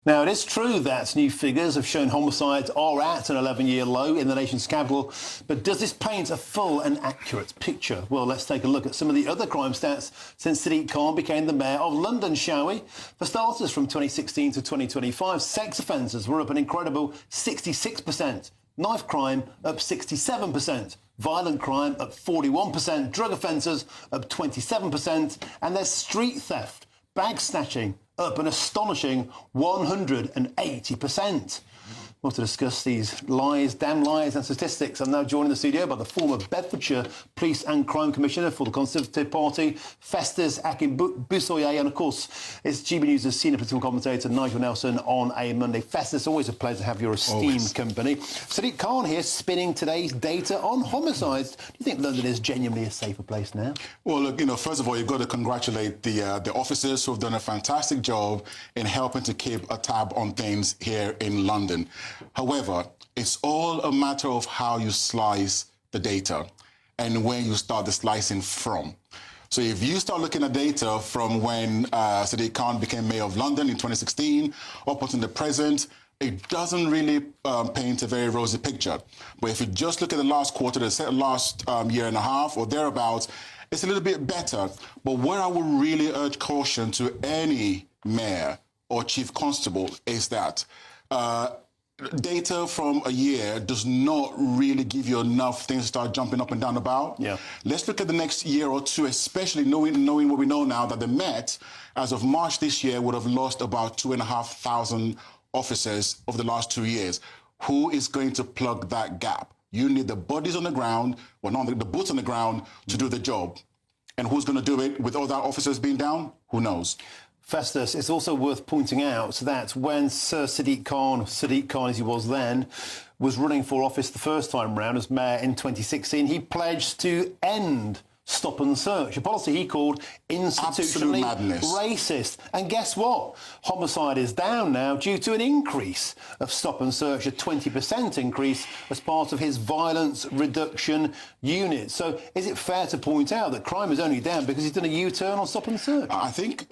Now, it is true that new figures have shown homicides are at an 11-year low in the nation's capital, but does this paint a full and accurate picture? Well, let's take a look at some of the other crime stats since Sadiq Khan became the mayor of London, shall we? For starters, from 2016 to 2025, sex offences were up an incredible 66%, knife crime up 67%, violent crime up 41%, drug offences up 27%, and there's street theft, bag snatching, up an astonishing 180%. Well, to discuss these lies, damn lies and statistics, I'm now joined in the studio by the former Bedfordshire Police and Crime Commissioner for the Conservative Party, Festus Akinbusoye, and of course, it's GB News' senior political commentator, Nigel Nelson, on a Monday. Festus, always a pleasure to have your esteemed company. Sadiq Khan here, spinning today's data on homicides. Do you think London is genuinely a safer place now? Well, look, first of all, you've got to congratulate the officers who've done a fantastic job in helping to keep a tab on things here in London. However, it's all a matter of how you slice the data and where you start the slicing from. So if you start looking at data from when Sadiq Khan became mayor of London in 2016 up until the present, it doesn't really paint a very rosy picture. But if you just look at the last quarter, the last year and a half or thereabouts, it's a little bit better. But where I would really urge caution to any mayor or chief constable is that data from a year does not really give you enough things to start jumping up and down about. Yeah. Let's look at the next year or two, especially knowing what we know now, that the Met, as of March this year, would have lost about 2,500 officers over the last 2 years. Who is going to plug that gap? You need the bodies on the ground, well, not the boots on the ground, to do the job. And who's going to do it with all that officers being down? Who knows? Festus, it's also worth pointing out that when Sir Sadiq Khan as he was then, was running for office the first time round as mayor in 2016, he pledged to end stop and search, a policy he called institutionally racist. And guess what? Homicide is down now due to an increase of stop and search, a 20% increase as part of his violence reduction unit. So is it fair to point out that crime is only down because he's done a U-turn on stop and search? I think,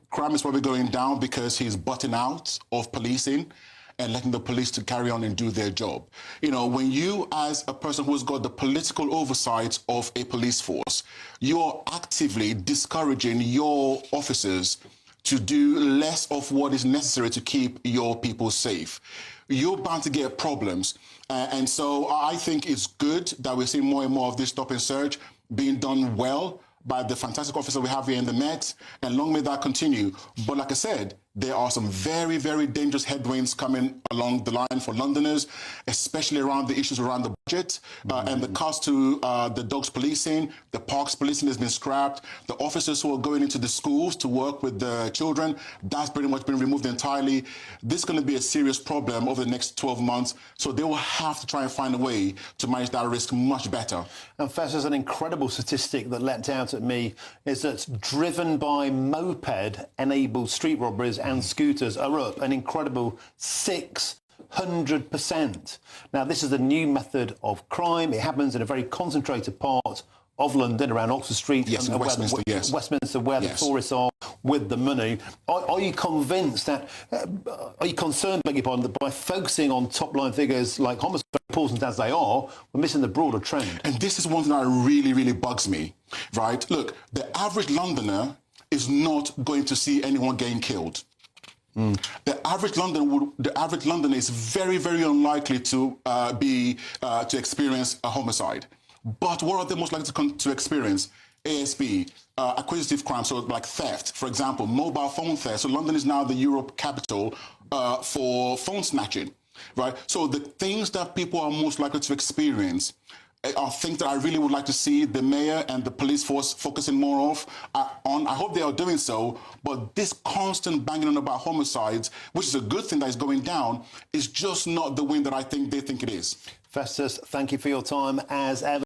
crime is probably going down because he's butting out of policing and letting the police to carry on and do their job. When you, as a person who's got the political oversight of a police force, you're actively discouraging your officers to do less of what is necessary to keep your people safe. You're bound to get problems. And so I think it's good that we're seeing more and more of this stop and search being done well by the fantastic officer we have here in the Met, and long may that continue. But like I said, there are some very, very dangerous headwinds coming along the line for Londoners, especially around the issues around the budget and the cost to the dogs policing, the parks policing has been scrapped, the officers who are going into the schools to work with the children, that's pretty much been removed entirely. This is going to be a serious problem over the next 12 months, so they will have to try and find a way to manage that risk much better. And Fess, there's an incredible statistic that leapt out at me, is that driven by moped-enabled street robberies and scooters are up an incredible 600%. Now, this is a new method of crime. It happens in a very concentrated part of London, around Oxford Street, yes, and Westminster, yes. Westminster, where the tourists are with the money. Are you convinced that, are you concerned, beg your pardon, that by focusing on top-line figures like homicide, important as they are, we're missing the broader trend? And this is one thing that really, really bugs me, right? Look, the average Londoner is not going to see anyone getting killed. The average Londoner is very, very unlikely to to experience a homicide. But what are they most likely to experience? ASB, acquisitive crime, so like theft, for example, mobile phone theft. So London is now the Europe capital for phone snatching, right? So the things that people are most likely to experience are things that I really would like to see the mayor and the police force focusing more on. I hope they are doing so, but this constant banging on about homicides, which is a good thing that is going down, is just not the win that I think they think it is. Festus, thank you for your time as ever.